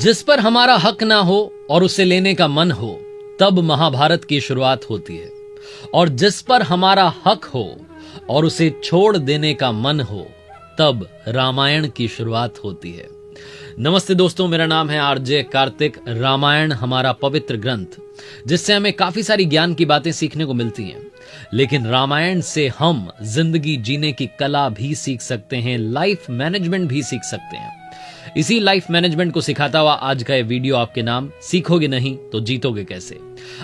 जिस पर हमारा हक ना हो और उसे लेने का मन हो, तब महाभारत की शुरुआत होती है। और जिस पर हमारा हक हो और उसे छोड़ देने का मन हो, तब रामायण की शुरुआत होती है। नमस्ते दोस्तों, मेरा नाम है आरजे कार्तिक। रामायण हमारा पवित्र ग्रंथ, जिससे हमें काफी सारी ज्ञान की बातें सीखने को मिलती हैं। लेकिन रामायण से हम जिंदगी जीने की कला भी सीख सकते हैं, लाइफ मैनेजमेंट भी सीख सकते हैं। इसी लाइफ मैनेजमेंट को सिखाता हुआ आज का ये वीडियो आपके नाम। सीखोगे नहीं तो जीतोगे कैसे।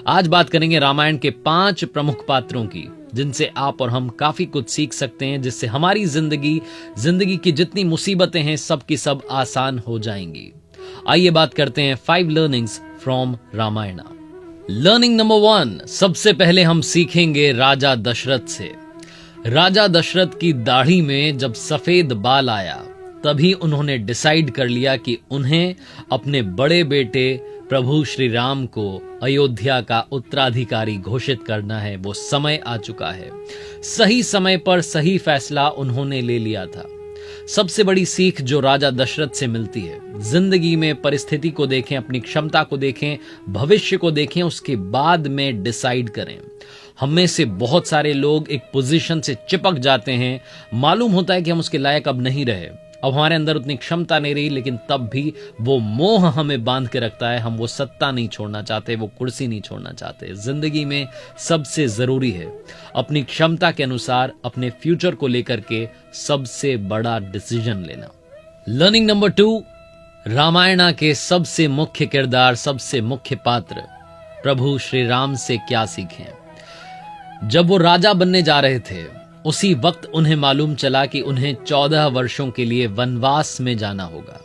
आज बात करेंगे रामायण के 5 प्रमुख पात्रों की, जिनसे आप और हम काफी कुछ सीख सकते हैं, जिससे हमारी जिंदगी की जितनी मुसीबतें हैं सब की सब आसान हो जाएंगी। आइए बात करते हैं 5 learnings from Ramayan. Learning number 1, सबसे पहले हम सीखेंगे राजा दशरथ से। राजा दशरथ की दाढ़ी में जब सफेद बाल आया, तभी उन्होंने डिसाइड कर लिया कि उन्हें अपने बड़े बेटे प्रभु श्री राम को अयोध्या का उत्तराधिकारी घोषित करना है। वो समय आ चुका है। सही समय पर सही फैसला उन्होंने ले लिया था। सबसे बड़ी सीख जो राजा दशरथ से मिलती है, जिंदगी में परिस्थिति को देखें, अपनी क्षमता को देखें, भविष्य को देखें, उसके बाद में डिसाइड करें। हम में से बहुत सारे लोग एक पोजीशन से चिपक जाते हैं, मालूम होता है कि हम उसके लायक अब नहीं रहे, अब हमारे अंदर उतनी क्षमता नहीं रही, लेकिन तब भी वो मोह हमें बांध के रखता है। हम वो सत्ता नहीं छोड़ना चाहते, वो कुर्सी नहीं छोड़ना चाहते। जिंदगी में सबसे जरूरी है अपनी क्षमता के अनुसार अपने फ्यूचर को लेकर के सबसे बड़ा डिसीजन लेना। लर्निंग नंबर 2, रामायण के सबसे मुख्य किरदार, सबसे मुख्य पात्र प्रभु श्री राम से क्या सीखें। जब वो राजा बनने जा रहे थे, उसी वक्त उन्हें मालूम चला कि उन्हें 14 वर्षों के लिए वनवास में जाना होगा।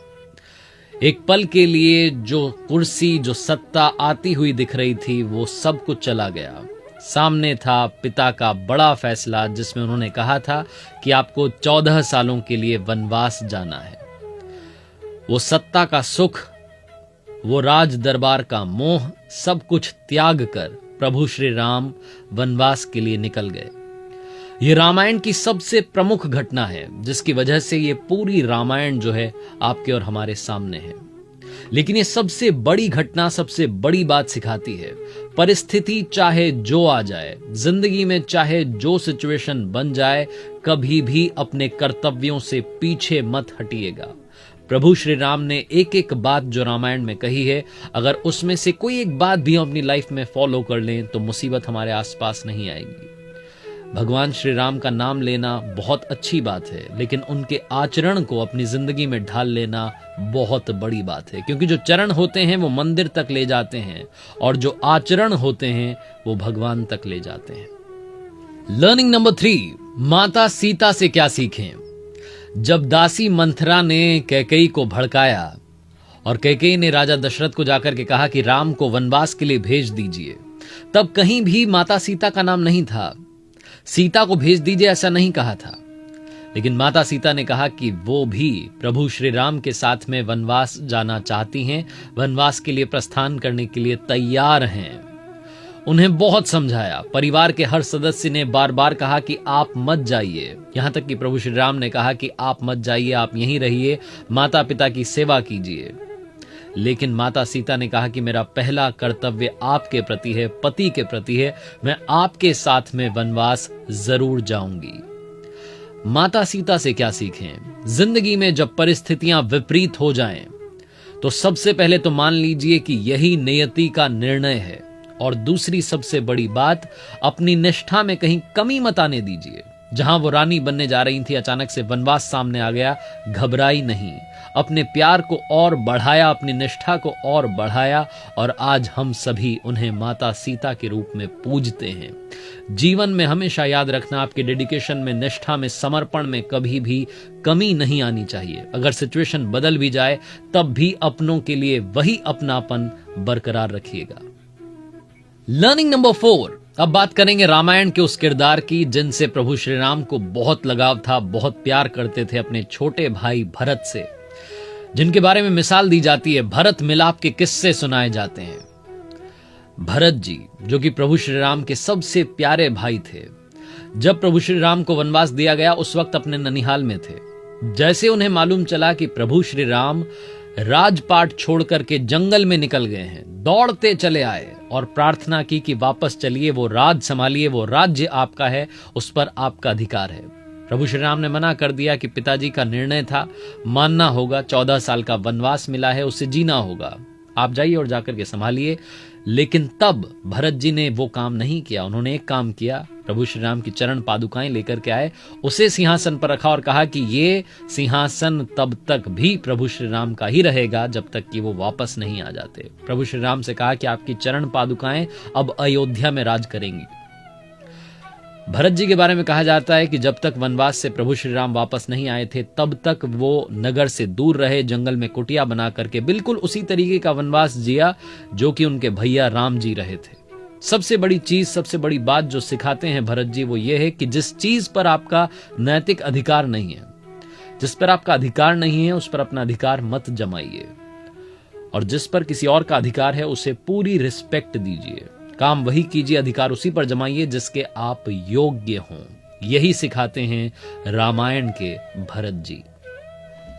एक पल के लिए जो कुर्सी, जो सत्ता आती हुई दिख रही थी, वो सब कुछ चला गया। सामने था पिता का बड़ा फैसला, जिसमें उन्होंने कहा था कि आपको 14 सालों के लिए वनवास जाना है। वो सत्ता का सुख, वो राज दरबार का मोह, सब कुछ त्याग कर प्रभु श्री राम वनवास के लिए निकल गए। ये रामायण की सबसे प्रमुख घटना है, जिसकी वजह से ये पूरी रामायण जो है आपके और हमारे सामने है। लेकिन ये सबसे बड़ी घटना, सबसे बड़ी बात सिखाती है, परिस्थिति चाहे जो आ जाए, जिंदगी में चाहे जो सिचुएशन बन जाए, कभी भी अपने कर्तव्यों से पीछे मत हटिएगा। प्रभु श्री राम ने एक एक बात जो रामायण में कही है, अगर उसमें से कोई एक बात भी हम अपनी लाइफ में फॉलो कर लें तो मुसीबत हमारे आसपास नहीं आएगी। भगवान श्री राम का नाम लेना बहुत अच्छी बात है, लेकिन उनके आचरण को अपनी जिंदगी में ढाल लेना बहुत बड़ी बात है, क्योंकि जो चरण होते हैं वो मंदिर तक ले जाते हैं और जो आचरण होते हैं वो भगवान तक ले जाते हैं। लर्निंग नंबर 3, माता सीता से क्या सीखें। जब दासी मंथरा ने कैकेयी को भड़काया और कैकेयी ने राजा दशरथ को जाकर के कहा कि राम को वनवास के लिए भेज दीजिए, तब कहीं भी माता सीता का नाम नहीं था। सीता को भेज दीजिए ऐसा नहीं कहा था, लेकिन माता सीता ने कहा कि वो भी प्रभु श्री राम के साथ में वनवास जाना चाहती हैं, वनवास के लिए प्रस्थान करने के लिए तैयार हैं। उन्हें बहुत समझाया। परिवार के हर सदस्य ने बार बार कहा कि आप मत जाइए, यहां तक कि प्रभु श्री राम ने कहा कि आप मत जाइए, आप यहीं रहिए, माता पिता की सेवा कीजिए। लेकिन माता सीता ने कहा कि मेरा पहला कर्तव्य आपके प्रति है, पति के प्रति है, मैं आपके साथ में वनवास जरूर जाऊंगी। माता सीता से क्या सीखें। जिंदगी में जब परिस्थितियां विपरीत हो जाएं, तो सबसे पहले तो मान लीजिए कि यही नियति का निर्णय है। और दूसरी सबसे बड़ी बात, अपनी निष्ठा में कहीं कमी मत आने दीजिए। जहां वो रानी बनने जा रही थी, अचानक से वनवास सामने आ गया, घबराई नहीं, अपने प्यार को और बढ़ाया, अपनी निष्ठा को और बढ़ाया, और आज हम सभी उन्हें माता सीता के रूप में पूजते हैं। जीवन में हमेशा याद रखना, आपके डेडिकेशन में, निष्ठा में, समर्पण में कभी भी कमी नहीं आनी चाहिए। अगर सिचुएशन बदल भी जाए, तब भी अपनों के लिए वही अपनापन बरकरार रखिएगा। लर्निंग नंबर 4, अब बात करेंगे रामायण के उस किरदार की जिनसे प्रभु श्री राम को बहुत लगाव था, बहुत प्यार करते थे, अपने छोटे भाई भरत से, जिनके बारे में मिसाल दी जाती है, भरत मिलाप के किस्से सुनाए जाते हैं। भरत जी, जो कि प्रभु श्री राम के सबसे प्यारे भाई थे, जब प्रभु श्री राम को वनवास दिया गया उस वक्त अपने ननिहाल में थे। जैसे उन्हें मालूम चला कि प्रभु श्री राम राजपाट छोड़कर के जंगल में निकल गए हैं, दौड़ते चले आए और प्रार्थना की कि वापस चलिए, वो राज संभालिए, वो राज्य आपका है, उस पर आपका अधिकार है। प्रभु श्री राम ने मना कर दिया कि पिताजी का निर्णय था, मानना होगा, 14 साल का वनवास मिला है, उससे जीना होगा, आप जाइए और जाकर के संभालिए। लेकिन तब भरत जी ने वो काम नहीं किया। उन्होंने एक काम किया, प्रभु श्री राम की चरण पादुकाएं लेकर के आए, उसे सिंहासन पर रखा और कहा कि ये सिंहासन तब तक भी प्रभु श्री राम का ही रहेगा जब तक कि वो वापस नहीं आ जाते। प्रभु श्री राम से कहा कि आपकी चरण पादुकाएं अब अयोध्या में राज करेंगी। भरत जी के बारे में कहा जाता है कि जब तक वनवास से प्रभु श्री राम वापस नहीं आए थे तब तक वो नगर से दूर रहे, जंगल में कुटिया बना करके बिल्कुल उसी तरीके का वनवास जिया जो कि उनके भैया राम जी रहे थे। सबसे बड़ी चीज, सबसे बड़ी बात जो सिखाते हैं भरत जी वो ये है कि जिस चीज पर आपका नैतिक अधिकार नहीं है, जिस पर आपका अधिकार नहीं है, उस पर अपना अधिकार मत जमाइए, और जिस पर किसी और का अधिकार है उसे पूरी रिस्पेक्ट दीजिए। काम वही कीजिए, अधिकार उसी पर जमाइए जिसके आप योग्य हों। यही सिखाते हैं रामायण के भरत जी।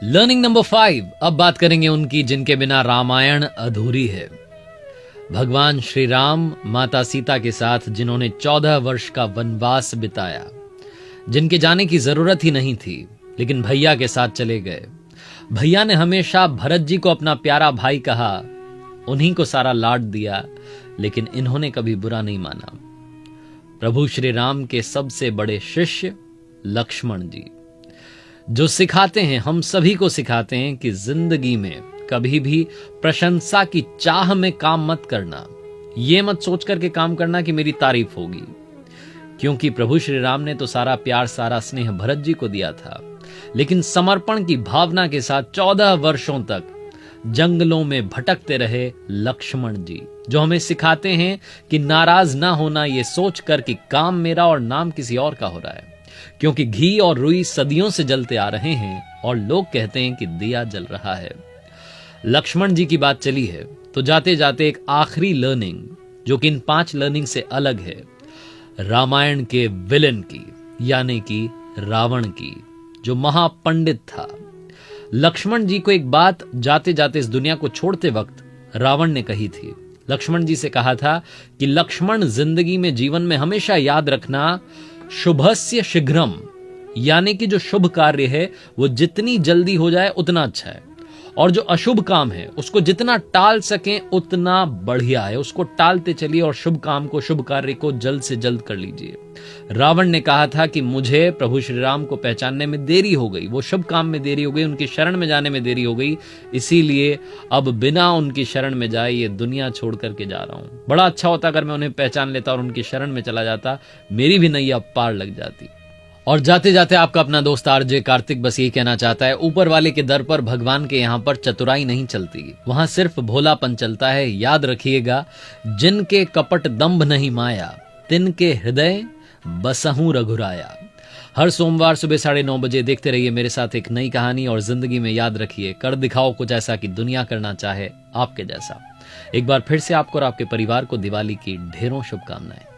लर्निंग नंबर 5, अब बात करेंगे उनकी जिनके बिना रामायण अधूरी है। भगवान श्री राम माता सीता के साथ जिन्होंने 14 वर्ष का वनवास बिताया, जिनके जाने की जरूरत ही नहीं थी, लेकिन भैया के साथ चले गए। भैया ने हमेशा भरत जी को अपना प्यारा भाई कहा, उन्हीं को सारा लाड दिया, लेकिन इन्होंने कभी बुरा नहीं माना। प्रभु श्री राम के सबसे बड़े शिष्य लक्ष्मण जी, जो सिखाते हैं, हम सभी को सिखाते हैं कि जिंदगी में कभी भी प्रशंसा की चाह में काम मत करना। ये मत सोच करके काम करना कि मेरी तारीफ होगी, क्योंकि प्रभु श्री राम ने तो सारा प्यार, सारा स्नेह भरत जी को दिया था, लेकिन समर्पण की भावना के साथ 14 वर्षों तक जंगलों में भटकते रहे लक्ष्मण जी, जो हमें सिखाते हैं कि नाराज ना होना, ये सोचकर कि काम मेरा और नाम किसी और का हो रहा है, क्योंकि घी और रुई सदियों से जलते आ रहे हैं और लोग कहते हैं कि दिया जल रहा है। लक्ष्मण जी की बात चली है तो जाते जाते एक आखिरी लर्निंग, जो कि इन 5 लर्निंग से अलग है, रामायण के विलेन की, यानी कि रावण की, जो महापंडित था। लक्ष्मण जी को एक बात जाते जाते इस दुनिया को छोड़ते वक्त रावण ने कही थी। लक्ष्मण जी से कहा था कि लक्ष्मण, जिंदगी में, जीवन में हमेशा याद रखना, शुभस्य शीघ्रम, यानी कि जो शुभ कार्य है वो जितनी जल्दी हो जाए उतना अच्छा है, और जो अशुभ काम है उसको जितना टाल सकें उतना बढ़िया है, उसको टालते चलिए और शुभ काम को, शुभ कार्य को जल्द से जल्द कर लीजिए। रावण ने कहा था कि मुझे प्रभु श्री राम को पहचानने में देरी हो गई, वो शुभ काम में देरी हो गई, उनकी शरण में जाने में देरी हो गई, इसीलिए अब बिना उनकी शरण में जाए ये दुनिया छोड़ करके जा रहा हूं। बड़ा अच्छा होता अगर मैं उन्हें पहचान लेता और उनकी शरण में चला जाता, मेरी भी नैया पार लग जाती। और जाते जाते आपका अपना दोस्त आरजे कार्तिक बस यही कहना चाहता है, ऊपर वाले के दर पर, भगवान के यहाँ पर चतुराई नहीं चलती, वहां सिर्फ भोलापन चलता है। याद रखिएगा, जिनके कपट दंभ नहीं माया, तिनके हृदय बसहूं रघुराया। हर सोमवार सुबह 9:30 बजे देखते रहिए मेरे साथ एक नई कहानी, और जिंदगी में याद रखिए, कर दिखाओ कुछ ऐसा कि दुनिया करना चाहे आपके जैसा। एक बार फिर से आपको और आपके परिवार को दिवाली की ढेरों शुभकामनाएं।